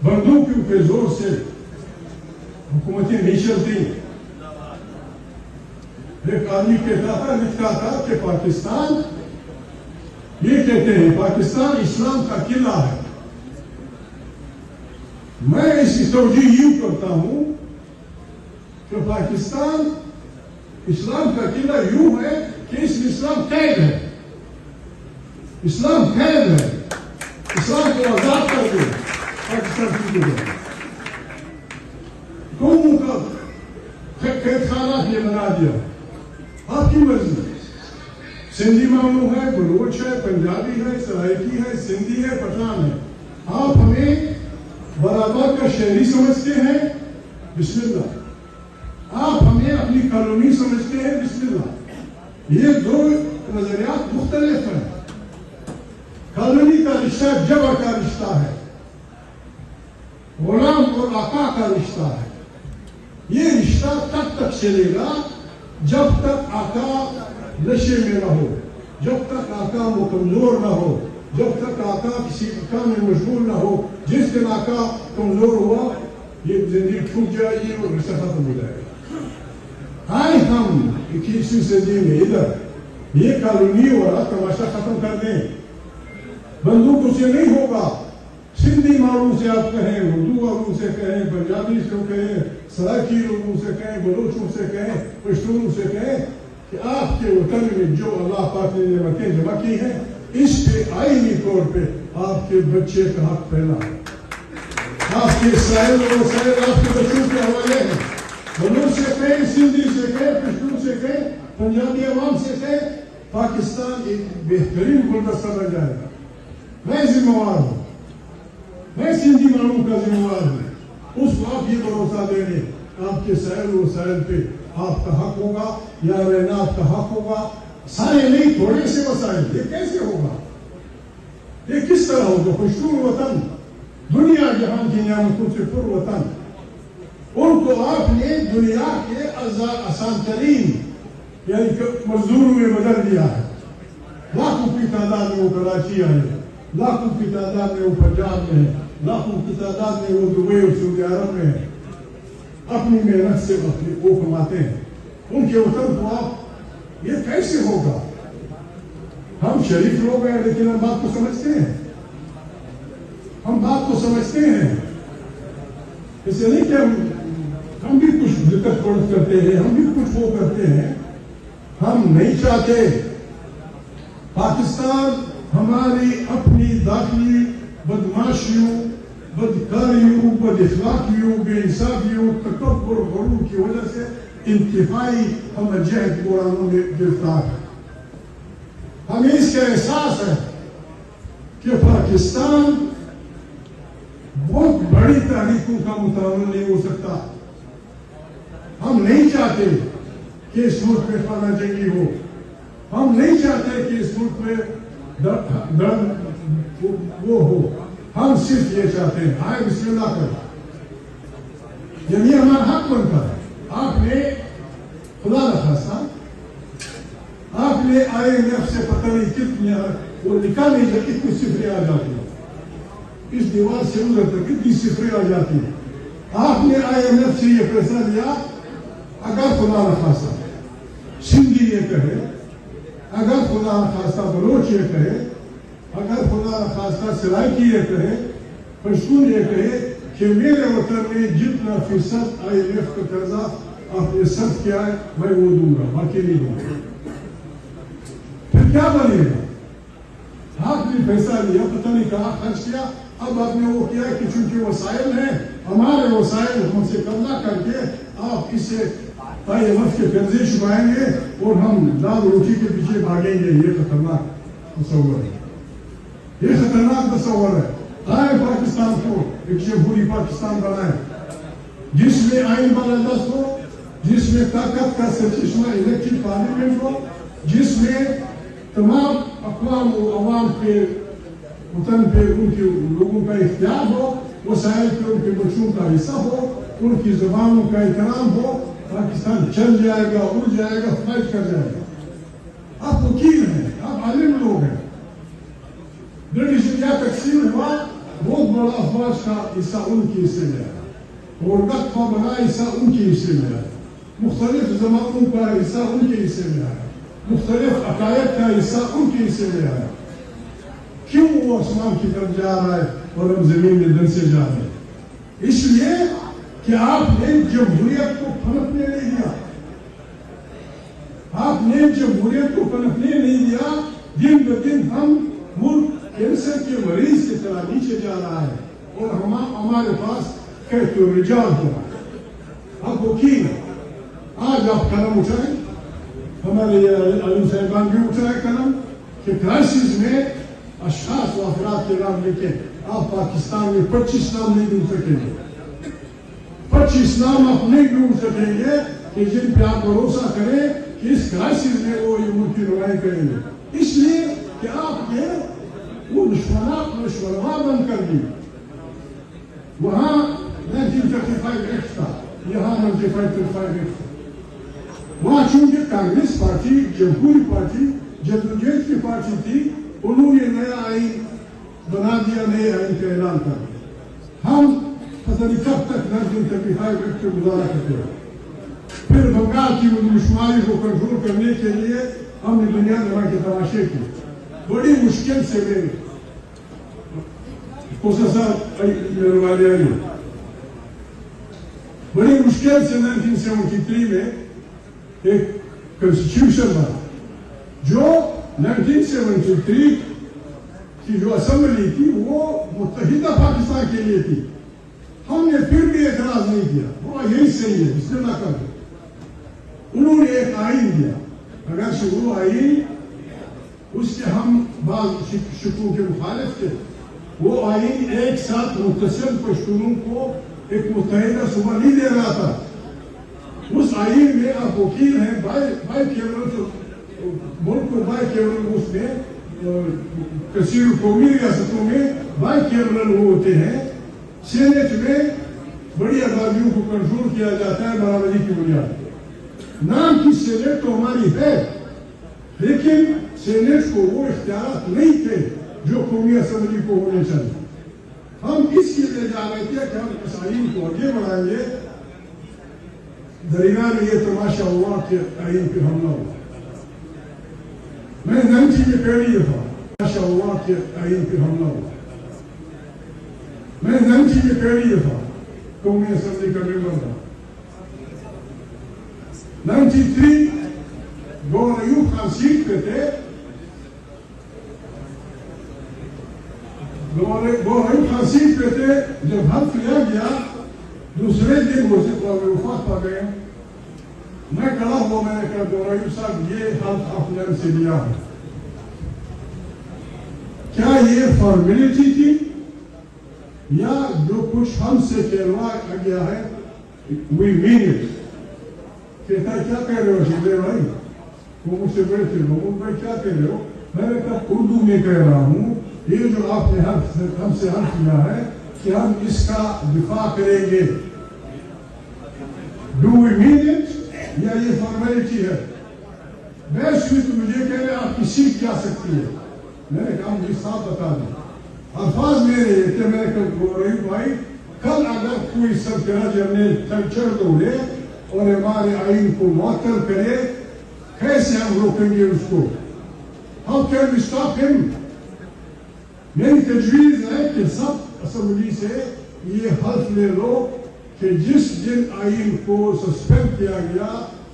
बंदूकों के जोर से हुकूमतें नहीं चलती। एक आदमी लिखता था कि पाकिस्तान, ये कहते हैं पाकिस्तान इस्लाम का किला है। मैं इसकी तवजीह यूं करता हूं कि पाकिस्तान इस्लाम का किला यूं है कि इसमें इस्लाम कैद है। इस्लाम कैद है, इस्लाम को आजाद कर दे पाकिस्तान की जगह। कौमों का कैद खाना ये बना दिया, आपकी मर्जी। सिंधी मालूम है, बलोच है, पंजाबी है, सराइकी है, सिंधी है, पठान है। आप हमें बराबर का शहरी समझते हैं, बिस्मिल्लाह। आप हमें अपनी कॉलोनी समझते हैं, बिस्मिल्लाह। ये दो नजरियात मुख्तलिफ हैं। कॉलोनी का रिश्ता जबा का रिश्ता है, गुलाम और आका का रिश्ता है। ये रिश्ता तब तक चलेगा जब तक आका नशे में न हो, जब तक आका वो कमजोर न हो, जब तक आका किसी काम में मशगूल न हो। जिस दिन आका कमजोर हुआ, ये जिंदगी छूट जाएगी और रिश्ता खत्म हो जाएगा। आए हम 21वीं सदी में इधर ये कॉलोनी वाला तमाशा खत्म कर दें। बंदूकों से नहीं होगा। सिंधी मालूम से आप कहें, उर्दू वालों से कहें, पंजाबी से कहें, सराइकी लोगों से कहें, बलोचों से कहें, पश्तूनों से कहें कि आपके वतन में जो अल्लाह पाक ने नेमतें जमा की हैं, इस पे आईनी तौर पे आपके बच्चे का हक पहला है। आपके साहिल और वसाइल आपके बच्चों के हवाले हैं। बलोच से कहें, सिंधी से कहें, पश्तून से कहें, पंजाबी अवाम से कहें, पाकिस्तान एक बेहतरीन गुलदस्ता बन जाएगा। मैं जिम्मेवार हूँ, मैं सिंधी मालूम का जिम्मेवार हूँ। उसको आप ये भरोसा देंगे आपके साहिल और वसाइल पे आपका हक होगा, या रहना आपका हक होगा। सारे नहीं, थोड़े से वसाइल। ये कैसे होगा? ये किस तरह होगा? खुशनूर वतन, दुनिया जहां की नियामतों से पुर वतन, उनको आपने दुनिया के आसान तरीन यानी मजदूर में बदल दिया है। लाखों की तादाद में वो कराची आए, लाखों की तादाद में वो पंजाब में है, लाखों की तादाद में वो दुबई और सऊदी अरब में है। अपनी मेहनत से वो कमाते हैं। उनके वतन को आप, ये कैसे होगा? हम शरीफ लोग हैं, लेकिन हम बात को समझते हैं, हम बात को समझते हैं। इससे नहीं कि हम भी कुछ दिक्कत करते हैं, हम भी कुछ वो करते हैं। हम नहीं चाहते पाकिस्तान हमारी अपनी दाखिली बदमाशियों, बदकारियों, बदअखलाकियों, बेइंसाफियों, तकब्बुर और गुरूर की वजह से इंतहाई हम जहद कुरानों में गिरफ्तार हैं। हमें इसका एहसास है कि पाकिस्तान बहुत बड़ी तारीखों का मुताबिक नहीं हो सकता। हम नहीं चाहते कि इस मुल्क में फना जंगी हो। हम नहीं चाहते कि इस मुल्क में वो हो। हम सिर्फ ये चाहते हैं, आए बिस्मिल्लाह कर, ये हमारा हक बनता है। आपने खुदा न खास्ता आपने IMF से पता नहीं कितनी वो निकाली जो कितनी सिफरें आ जाती है, इस दीवार से उधर तक कितनी सिफरें आ जाती है। आपने IMF से ये पैसा लिया। अगर खुदा न खास्ता सिंधी ये कहे, अगर खुदा न खास्ता बलोच ये कहे, अगर खुदा न खास्ता सराइकी ये कहे, पश्तून ये कहे कि मेरे वतन में जितना फीसद IMF का कर्जा आपने सर्फ किया है मैं वो दूंगा, बाकी नहीं दूंगा, फिर क्या बनेगा? आपने पैसा लिया, पता नहीं कहाँ खर्च किया। अब आपने वो किया कि चूंकि वसाइल हैं, हमारे वसाइल हमसे कब्जा करके आप इसे IMF के कर्जे छुपाएंगे और हम दाल रोटी के पीछे भागेंगे। ये खतरनाक तस्वर है, ये खतरनाक तस्वर है। आए पाकिस्तान को एक जमहूरी पाकिस्तान बनाए, जिसमें आइन बंदोबस्त हो, जिसमें ताकत का चश्मा इलेक्टेड पार्लियामेंट हो, जिसमें तमाम अक़वाम और अवाम पे वतन पे उनके लोगों का इख्तियार हो, वसाइल पे उनके बच्चों का हिस्सा हो, उनकी ज़बानों का एहतराम हो। पाकिस्तान चल जाएगा, उड़ जाएगा, फाइट कर जाएगा। आप वकील हैं, आप आलिम लोग हैं। ब्रिटिश इंडिया तकसीम हुआ, बहुत और अफवाज का हिस्सा उनके हिस्से में आया, और वक्फा बना हिस्सा उनके हिस्से में आया, मुख्तलिफ जमातों का हिस्सा उनके हिस्से में आया, मुख्तलिफ अकायद का हिस्सा उनके हिस्से में आया। क्यों वो आसमान की तरफ जा रहा है और हम जमीन में दन से जा रहे हैं? इसलिए कि आपने जमहूरियत को पनपने नहीं दिया, आपने जमहूरियत को पनपने नहीं दिया। दिन ब दिन हम मुल्क कैंसर के मरीज की तरह नीचे जा रहा है और हमारे पास कहते रिजाल हो रहा है। अब वकील आज आप कलम उठाए, हमारे आलिम साहिबान भी उठाए कलम कि क्राइसिस में अशखास व अफराद के नाम लेके आप पाकिस्तान में 25 नाम नहीं ढूंढ सकेंगे, 25 नाम आप नहीं ढूंढ सकेंगे कि जिन पे आप भरोसा करें कि इस क्राइसिस में वो ये मुल्क की रुआई करेंगे। इसलिए कि आपने वो दुश्मना बंद कर दी। वहां 1935 एक्ट था, यहाँ 1935 एक्ट था। वहां चूंकि कांग्रेस पार्टी जमहूरी पार्टी जदोजहद की पार्टी थी, उन्होंने नया आइन बना दिया, नए आइन का ऐलान कर दिया। हम पता नहीं कब तक 1935 एक्ट को गुजारा करते रहे। फिर बंगाल की मुशमारी को कंट्रोल करने के लिए हमने दुनिया भर के तमाशे किए। बड़ी मुश्किल से बड़ी मुश्किल से 1973 में एक कॉन्स्टिट्यूशन बना, जो 1973 की जो असेंबली थी वो मुत्तहिदा पाकिस्तान के लिए थी। हमने फिर भी एतराज नहीं किया, वो यही सही है, बिस्मिल्लाह कर दो। उन्होंने एक आइन दिया, अगर वो आइन उसके हम बाज शिकों के मुखालिफ थे, वो आइन एक साथ मुतसिल पश्तूनों को एक मुत्तहिदा सूबा नहीं दे रहा था। उस आइन में आप वकील हैं, बाई केवल मुल्क को बाई केवल उसमें कसीर कौमी रियासतों में बाई केवल वो होते हैं। सेनेट में बड़ी आबादियों को कंट्रोल किया जाता है बराबरी की बुनियाद पर। नाम की सेनेट तो हमारी है, लेकिन सेनेट को वो इख्तियारात नहीं थे जो कौमी असेंबली को होने चाहिए। हम इसके लिए जा रहे थे कि हम इस आइन को आगे बढ़ाएंगे। दरिया में ये तमाशा हुआ कि आइन पे हमला हुआ। मैं जानती ये पहली दफा तमाशा हुआ कि आइन पे हमला हुआ। मैं जानती ये पहली दफा कौमी असेंबली का मेंबर था। 93 गवर्नर अयूब खान सीट पे थे। गवर्नर खान सीट पे थे। जब हल्फ लिया गया, दूसरे दिन वो वफात पा गए। मैं खड़ा हुआ, मैंने कहा गवर्नर साहब ये हल्फ आपने से लिया है, क्या ये फॉर्मेलिटी थी या जो कुछ हमसे कहलवाया गया है? We mean it. कहता क्या कह रहे हो शिदे भाई? वो मुझसे बड़े थे, भाई क्या कह रहे हो? मैंने कहा उर्दू में कह रहा हूँ, ये जो आपने हमसे हल्फ किया है कि हम इसका दिफा करेंगे, डू वी मीन इट या ये फॉर्मेलिटी है? बहस हुई तो मुझे कह रहे आपकी सीट जा सकती है। मैंने कहा मुझे साफ बता दें। अल्फाज मेरे ये थे, मैंने कहा भाई कल अगर कोई सरकार जनरल कल्चर तोड़े और हमारे आइन को मुअत्तल करे, कैसे हम रोकेंगे उसको? How can we stop him? मेरी तजवीज है कि सब असेंबली से ये हल्फ ले लो कि जिस दिन आइन को सस्पेंड किया गया,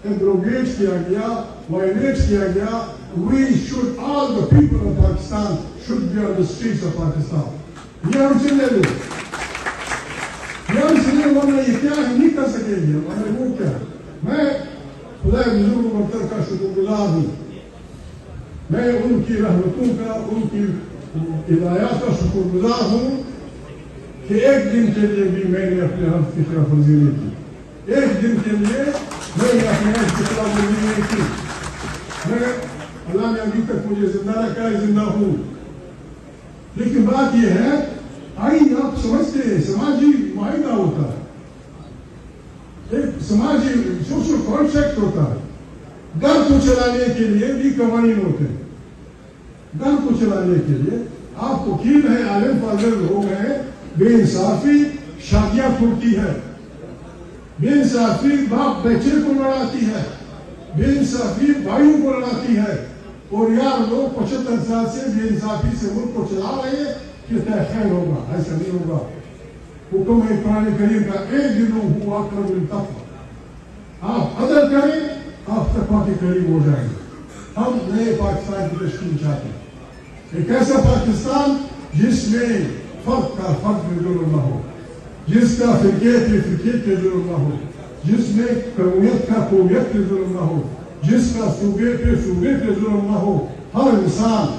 एब्रोगेट किया गया, वायलेट किया गया, we should, all the people of Pakistan should be on the streets of Pakistan. ये हमसे ले लो, ये हमसे ले लो। ये क्या नहीं कर सकेंगे, हमें वो क्या? मैं खुदा बुजुर्ग बरतर का शुक्रगुजार हूँ। मैं उनकी रहमतों का, उनकी हिदायत का शुक्रगुजार हूँ कि एक दिन के लिए भी मैंने अपने हल्फ की तरफ वर्जी नहीं की। एक दिन के लिए मैंने अपने हल्फ की तरफ वर्जी नहीं की। मैं अल्लाह ने अभी तक मुझे जिंदा रखा है, जिंदा हूँ। लेकिन बात यह है, आइन आप समझते हैं समाजी मायदा होता है, एक समाजी सोशल कॉन्ट्रैक्ट होता है। घर को चलाने के लिए भी कवानीन होते हैं। घर को चलाने के लिए आप वकील हैं, आलिम फाजिल लोग हैं, بے انصافی شادیاں پھوٹتی ہے، بے انصافی باپ بیٹے کو لڑاتی ہے، بے انصافی بھائیوں کو لڑاتی ہے، اور یار لوگ 75 سال سے بے انصافی سے ملک کو چلا رہے ہیں کہ خیر ہوگا، ایسا نہیں ہوگا۔ حکم ہے قرآن کریم کا ایک دن ہوا اقرب للتقویٰ، آپ عدل کریں آپ تقویٰ کے قریب ہو جائیں گے۔ ہم نئے پاکستان کی تشکیل چاہتے ہیں، ایک ایسا پاکستان جس میں فرد کا فرد میں ظلم نہ ہو، جس کا فرقے پہ ظلم نہ ہو، جس میں قومیت کا قومیت پہ ظلم نہ ہو، جس کا صوبے پہ ظلم نہ ہو، ہر انسان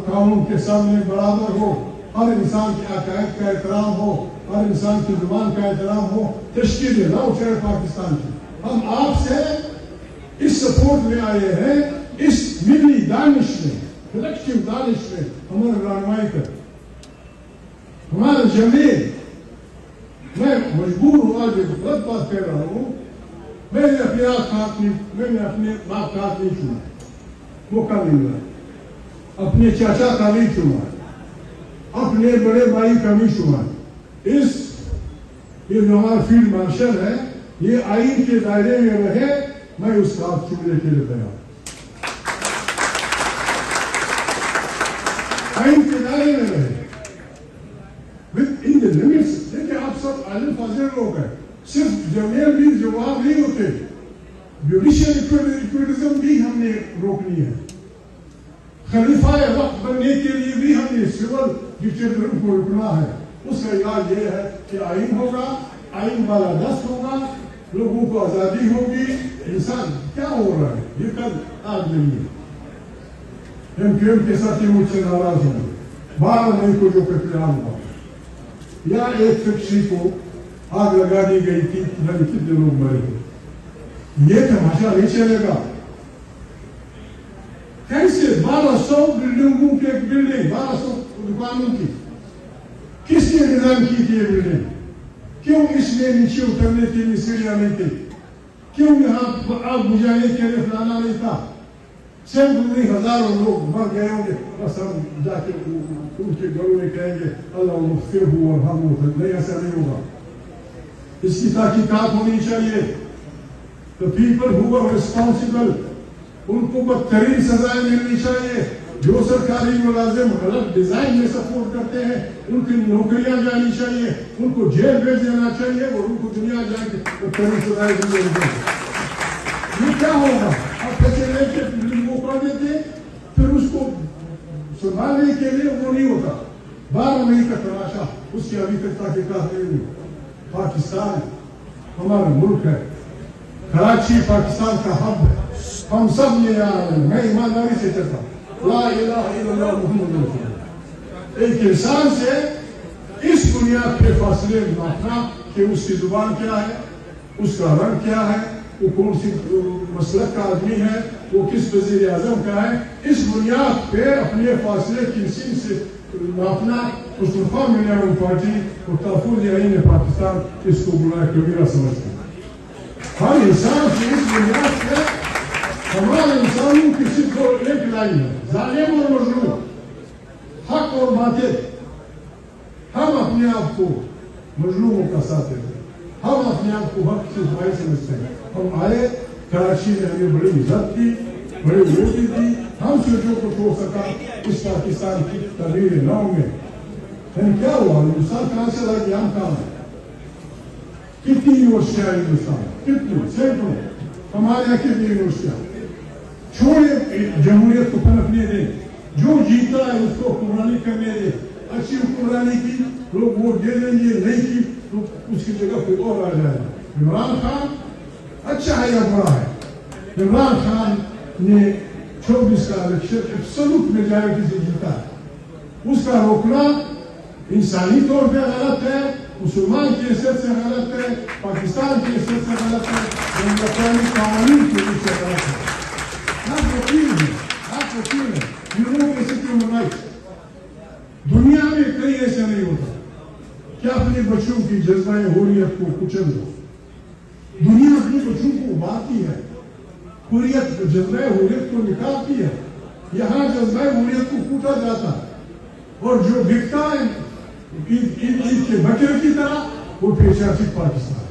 قانون کے سامنے برابر ہو، ہر انسان کے عقائد کا احترام ہو، ہر انسان کی زبان کا احترام ہو۔ تشکیل نو شہر پاکستان کی ہم آپ سے اس سپورٹ میں آئے ہیں، اس ملی دانش میں، کلیکٹیو دانش میں ہماری رہنمائی کر، ہمارا جمیل۔ میں مجبور ہوں، آج ایک غلط بات کہہ رہا ہوں، میں نے اپنے باپ کا ہاتھ نہیں چنا، موقع نہیں ملا، اپنے چاچا کا نہیں چنا، اپنے بڑے بھائی کا نہیں چنا۔ یہ جو ہمارا فیلڈ مارشل ہے، یہ آئین کے دائرے میں رہے، میں اس کا ہاتھ چومنے کے لیے تیار۔ آئین کے دائرے میں رہے، ان the limits۔ دیکھیں آپ سب عالم فاضل لوگ ہیں، صرف جمیل بھی جواب نہیں ہوتے، جوڈیشل ایکویٹزم بھی ہم نے روکنی ہے، خلیفہ وقت بننے کے لیے بھی ہم نے سول ڈکٹیٹرزم کو روکنا ہے۔ اس کا علاج یہ ہے کہ آئین ہوگا، آئین والا دست ہوگا، لوگوں کو آزادی ہوگی۔ انسان کیا ہو رہا ہے یہ کل آج نہیں ہے۔ ایم کیو ایم کے ساتھی مجھ سے ناراض ہوں، 12 مئی کو جو قتل عام ہوا، یا ایک فیکٹری کو آگ لگا دی گئی تھی، کتنے لوگ مرے تھے، یہ تماشا نہیں چلے گا۔ کیسے 1200 بلڈنگوں کی ایک بلڈنگ، 1200 دکانوں کی، کس نے ڈیزائن کی تھی یہ بلڈنگ؟ کیوں اس میں نیچے اترنے کے لیے سیڑھیاں نہیں تھی؟ کیوں یہاں آگ بجھانے کے لیے فلانا نہیں تھا؟ سینکڑوں ہزاروں لوگ مر گئے ہوں گے، بس ہم جا کے ان کے گھروں میں کہیں گے اللہ مغفر ہو اور ہم نہیں، ایسا نہیں ہوگا۔ اس کی تحقیقات ہونی چاہیے۔ The people who are responsible، ان کو بدترین سزائیں ملنی چاہیے۔ جو سرکاری ملازم غلط ڈیزائن میں سپورٹ کرتے ہیں ان کی نوکریاں جانی چاہیے، ان کو جیل بھیج دینا چاہیے، اور ان کو دنیا جا کے بدترین سزائیں دی جائیں گی۔ یہ کیا ہوگا؟ آپ پیسے لے کے موقع دیتے، پھر اس کو سنبھالنے کے لیے وہ نہیں ہوتا۔ 12 مئی کا تماشا، اس کی ابھی تک تحقیقات نہیں ہوئی۔ پاکستان ہمارا ملک ہے، کراچی پاکستان کا ہب ہے، ہم سب یہ یاد ہیں۔ میں ایمانداری سے کہتا ہوں لا الہ الا اللہ محمد رسول اللہ۔ ایک انسان سے اس بنیاد پہ فاصلے ناپنا کہ اس کی زبان کیا ہے، اس کا رنگ کیا ہے، وہ کون سی مسلک کا آدمی ہے، وہ کس وزیر اعظم کا ہے، اس بنیاد پہ اپنے فاصلے کسی سے ناپنا، مصطفیٰ ملیاں پارٹی اور تحفظ آئین پاکستان اس کو گناہ کبیرہ سمجھتے ہیں۔ ہر انسان کی اس بنیاد پہ ہمارے انسانوں کی صرف ایک لائن ہے، ظالم اور مظلوم، حق اور باطل۔ ہم اپنے آپ کو مظلوموں کا ساتھ دیتے ہیں، ہم اپنے آپ کو حق سے بھائی سمجھتے ہیں۔ ہم آئے کراچی میں، ہمیں بڑی عزت دی، بڑی روٹی دی، ہم سے جو کچھ ہو سکا اس پاکستان کی تعمیر نو میں۔ کیا ہوا؟ ہندوستان کہاں سے لگا کہ ہم کہاں ہیں؟ کتنی یونیورسٹیاں ہندوستان، کتنی سینکڑوں، ہمارے یہاں کتنی یونیورسٹیاں؟ چھوڑے جمہوریت کو پنپنے دیں، جو جیتا ہے اس کو حکمرانی کرنے دیں۔ اچھی حکمرانی کی لوگ ووٹ دے دیں گے، نہیں کی تو اس کی جگہ کوئی اور آ جائے گا۔ عمران خان اچھا ہے یا برا ہے؟ عمران خان نے 24 کا الیکشن ایبسولوٹ میجارٹی سے جیتا ہے، اس کا روکنا انسانی طور پہ غلط ہے، مسلمان کی حیثیت سے غلط ہے، پاکستان کی حیثیت سے غلط ہے، بین الاقوامی قوانین کی حیثیت سے غلط ہے۔ آپ وکیل ہیں، آپ وکیل ہیں، you know basic human rights. دنیا میں کہیں ایسا نہیں ہوتا کہ اپنے بچوں کی جذبہ حریت کو کچل دو۔ دنیا اپنے بچوں کو ابھارتی ہے، حریت جذبہ حریت کو نکالتی ہے۔ یہاں جذبہ حریت کو کوٹا جاتا ہے، اور جو بکتا ہے عید کے بکرے کی طرح وہ پیچھا پاکستان